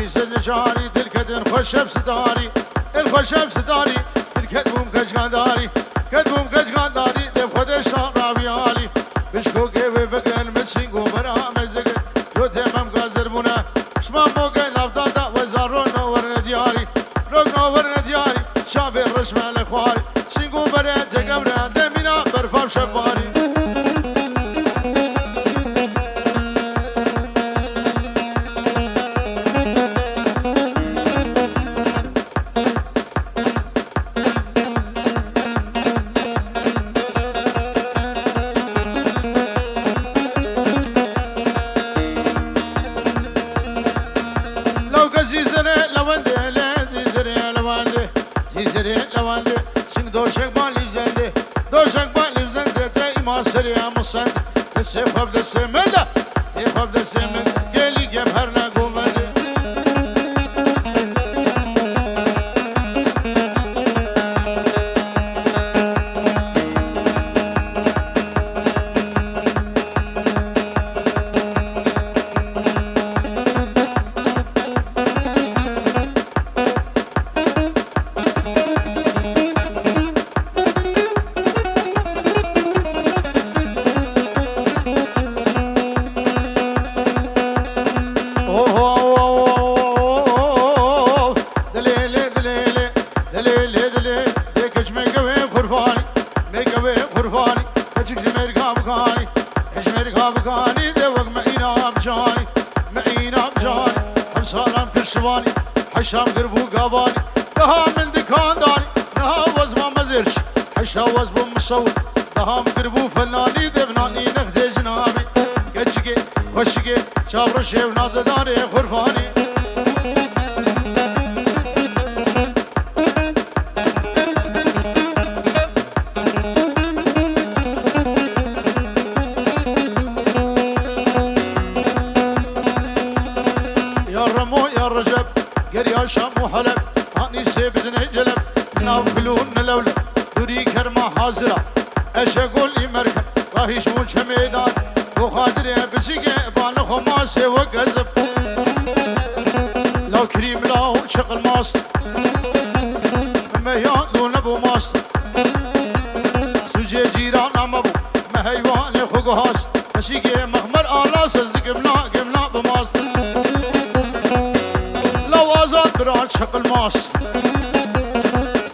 ويسر جاري دلكدن خوشب ستاري الخوشب ستاري دلكدبوم كجغانداري كدبوم كجغانداري دب خودش رابيالي بشكو كيف بقل مسينكو برا مزق جو تمام غازر بنا شما موقع لافدادا وزارو نور دياري روك نور دياري شافي رشمه الاخواري سينكو برا تقبرا دمينا برفام شفاري سيخاف دسمنا يخاف دسمنا قالي جبهرنا قومنا حشام قربو قاباني دها من دكان داني نها وزما مزرش حشا وزبو مصور دها من قربو فناني دبناني نخدي جنابي قجقي خشقي شابرشي ونازداني خرفاني يا رمو يا رجب قريا شام وحلب هاني سيبزن جلب ناوكلون لولب دوري كرما حاضرة اش اقول لي مركب راهي شمول شميدان وخاطري بسيقي بان خماسي وقزب لو كريم لو شغل ماست مهيان دون ابو ماست سوجي جيران امبو مهيواني خوقهاس بسيقي مخمر آلاس ازدق قمنا بماست بران شقل ماس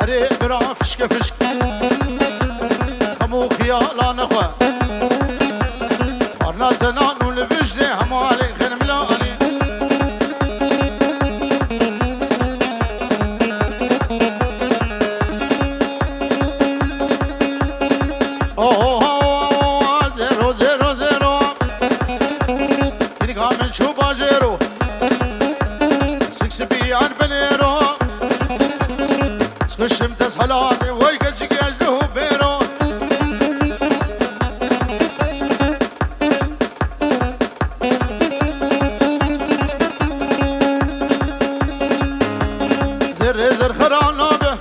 اري بران فشك فشك خمو خيالا نخوة فارنا تنانو لبجني همالي خير ملاني اوه زيرو زيرو زيرو تنقى من شوبا زيرو بيان بنيرو سكشم تسحلاني ويقجي يجلوه بيرو زر زر خران نابه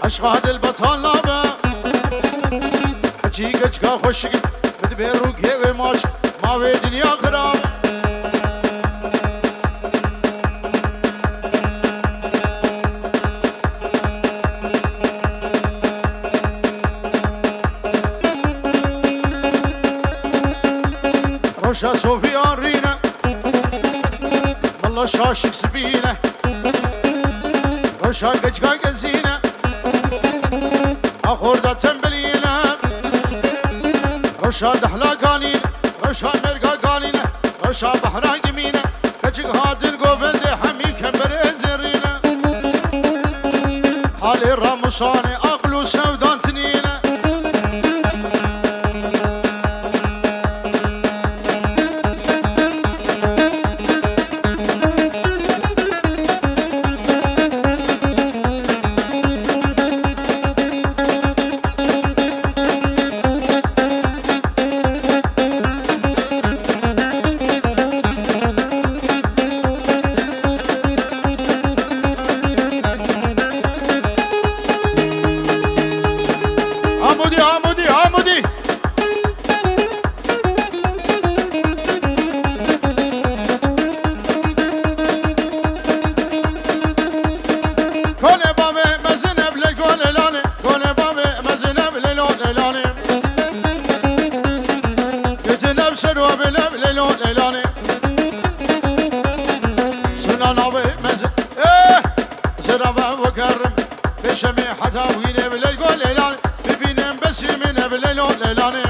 اشغاد البطال نابه حجي قجقا خوشقي بدبيرو كيوي ماش ما في دنيا خرام روشا صوفيان رينا والله شاشك سبينه روشا قجقا قزينه اخور دا تنبلينه روشا دحلا قانينه روشا مرقا قانينه روشا بحرا قمينه قجق هادن قوبل دي حميم كمبر زرينه حالي الرامصاني اقلو سودان تنينه نابي مزل ايه زرابة وكرم بشمي حتى ويني بالليل قول ليلاني ببينم بس يمينه بالليل ليلاني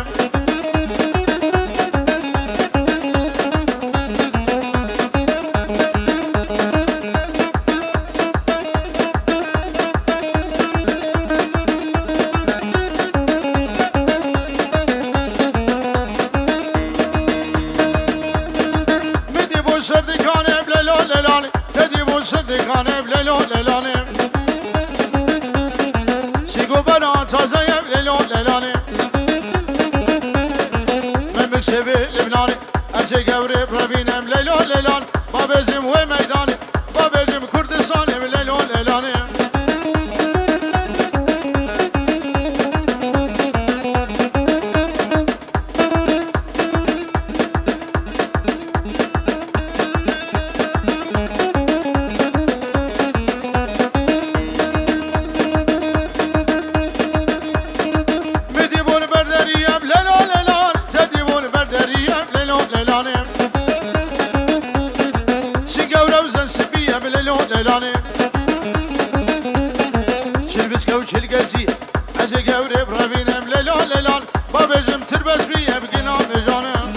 سردكانه بليلو ليلاني تدي بو سردكانه بليلو ليلاني سيقو بنا تازايا بليلو ليلاني من بكسبي لبناني أجي قوري بربينا بليلو ليلاني بابزم وميداني بابزم كردستاني بليلو ليلاني ليلاني شلبس كو شلقسي عزي قوري برابينا بليلو ليلان بابجم تربس بيه بقنا مجانم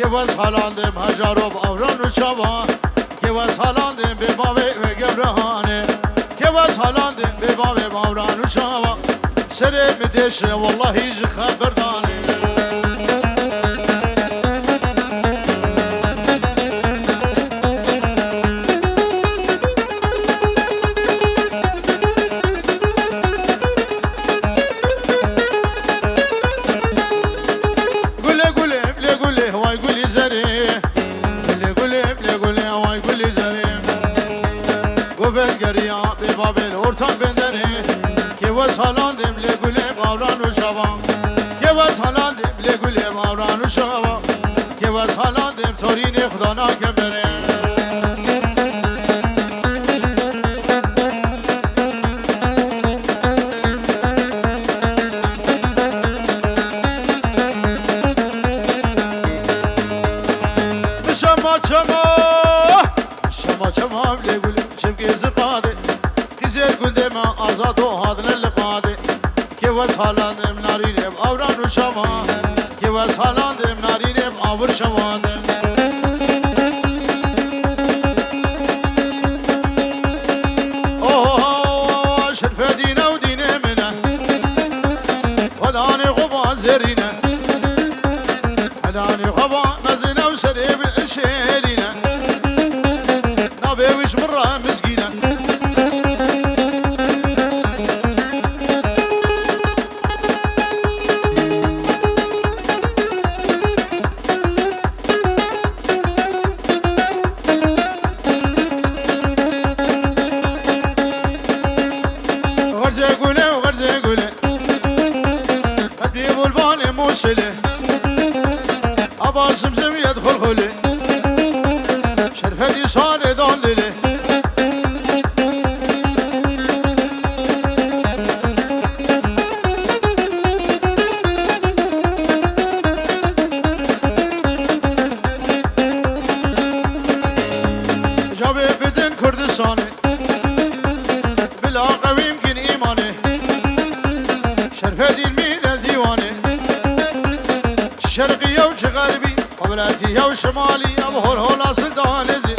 was halandım hajarov avran uçavan Ke was halandım be bave ve gebrahane Ke was halandım be bave avran uçavan Sere mi deşe vallahi ji haberdane Halandım le gule mavran uşavam Ke was halandım le gule mavran uşavam Ke was halandım torine khudana kemere Şama çama le gule şevkezi qade Kizer gündeme azad o hadne Ke was halandım narinim avran uçama Ke was halandım narinim avr şavandım Oh şerfe dine u dine mine Fadani guba zerine Fadani guba mezine u serib şerine Nabeviş mırra mizgine Aba zimzim yedhul khuli Şerfedi sare dandili Jabe bedin Kürdistan'ı Bila kavim kin imanı Şerfedi ilmine divanı شرقية وشغربي قبلاتية وشمالية بهول هولا سلطانزي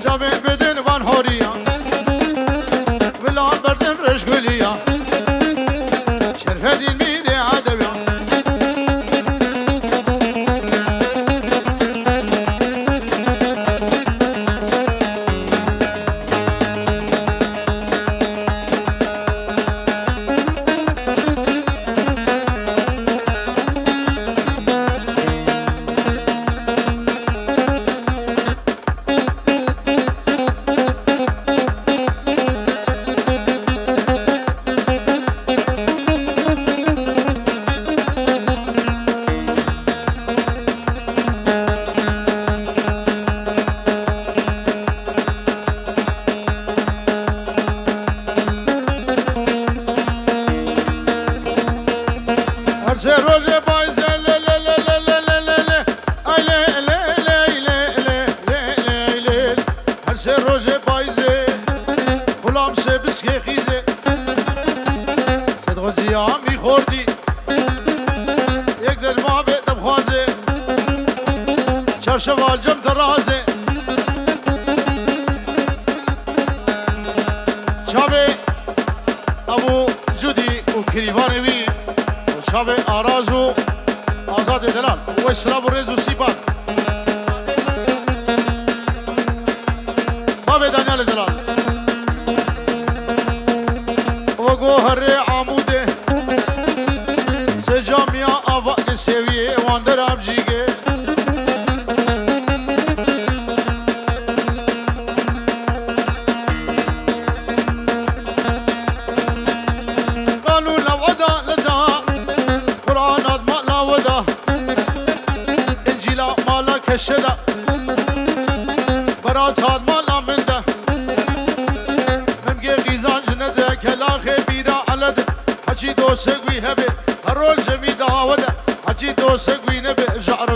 جابي بدن وان هوريا بلا بردن رشقليا شرفة دين ميني عدويا Roje bayze le le le le le le le le ay le le le le le le le le her se roje bayze kulam se biske khize sedghoziya mi khordi yek del mabe tabkhaze çarşaval cem daraze çabe abu judi u kirivanevi شابه آرازو آزاد دلال و اسلام و رزو سیبان بابه دانیال دلال و گوهر عموده سجامیا آواق سویه واندر آبجیگه قانون لودا لدا كشدا برات هاد مالا من ده ممجي غيزان جنده كلاخي بيرا على ده حجي دوسك ويهبه هرول جمي داوده حجي دوسك وينبه جعر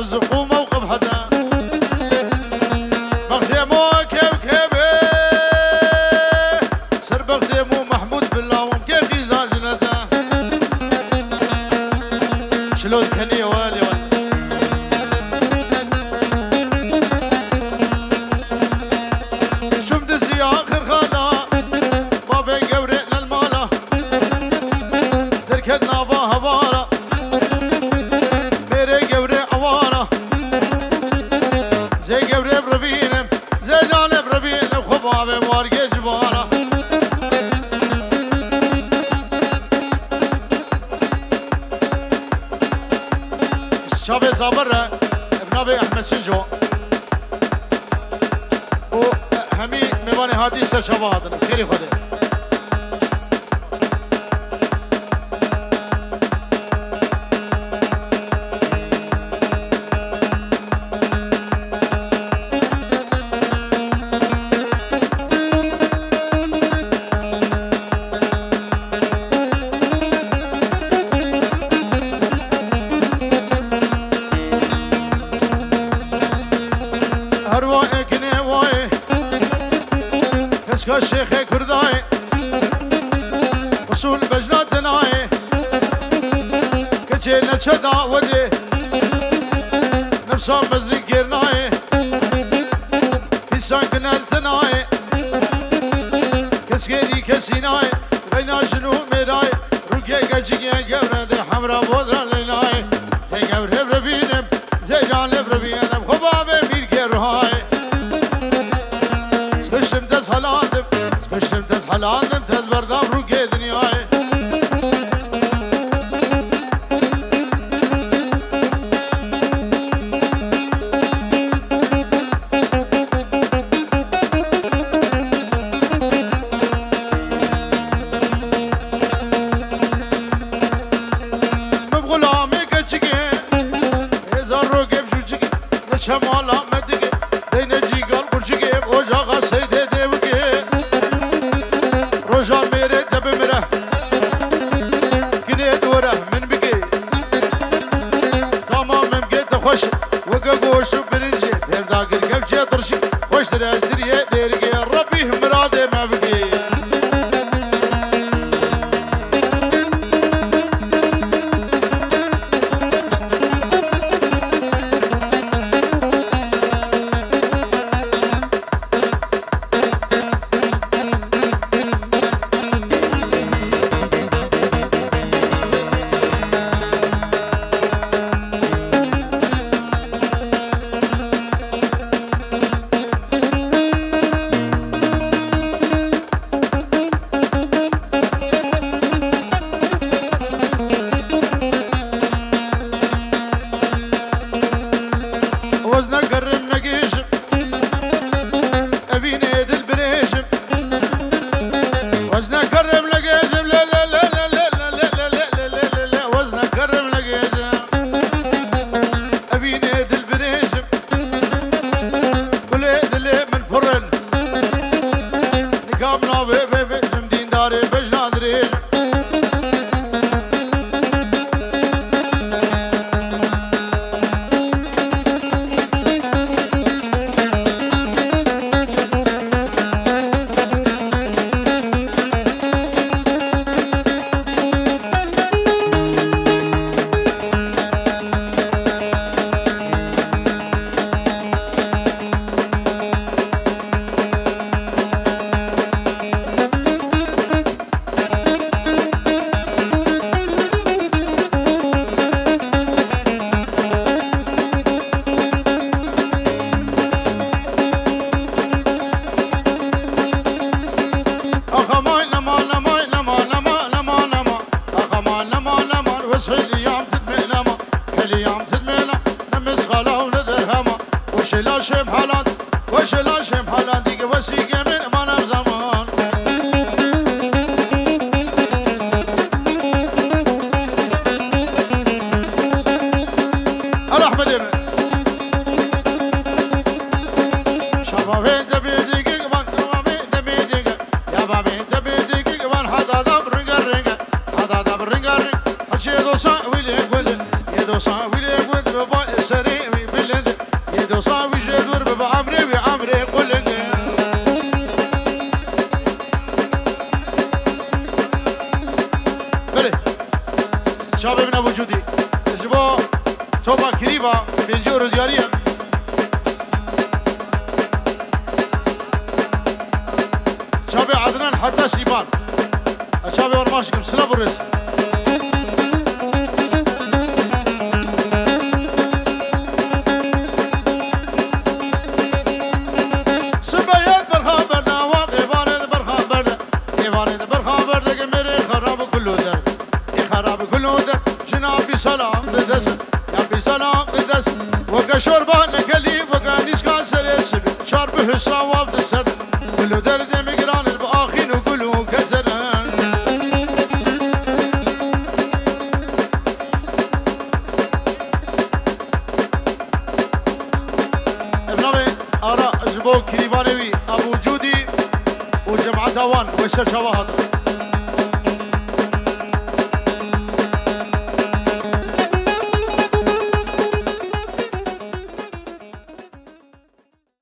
زي قبر بربينم زي جانب بربينم خباب وارقي جبانا شابي صابرة ابن ابي احمد سنجو وهمي ميواني هادي سر شبهاتنا خيري خده الشيخ كرداي وصول بجنات ناي كتشينا شدا ودي نفسه مزيكير ناي في ساكن التناي كسكيدي كسيناي بينا شنو ميراي ركي كجيكي قبر دي حمرا بودرا ليناي زي قبر بربينم زي جان بربينم خبابي مير كيرهاي سبشم دس حلاتم سبشم دس حلاتم تز بردام رو که دنیای مبغلامی کچگه هزار رو که بشوچگه نشمالا مدگه دینه جیگال برچگه اوجاقا سیده دیوگه روجان میره تب میره کنه دوره من بگی تمامم گیت خوش وگه گوشو برنجی پرداگر کبچه ترشی خوش تراجدریه دیرگه ربی همراده ما بگی شابه من وجودي جبو توبا كريبا بيجورو دياريا شابه عدنان حتى شيبان شابه ورماشكم سلام الرئيس كشوربان لكلي وقانيس كاسر يسبي شار به صواف دسر كلو درد مقران الباخين وقلو كسران ابنامي آراء جبوك كريبانوي أبو جودي وجمعة هوان وشر شواهد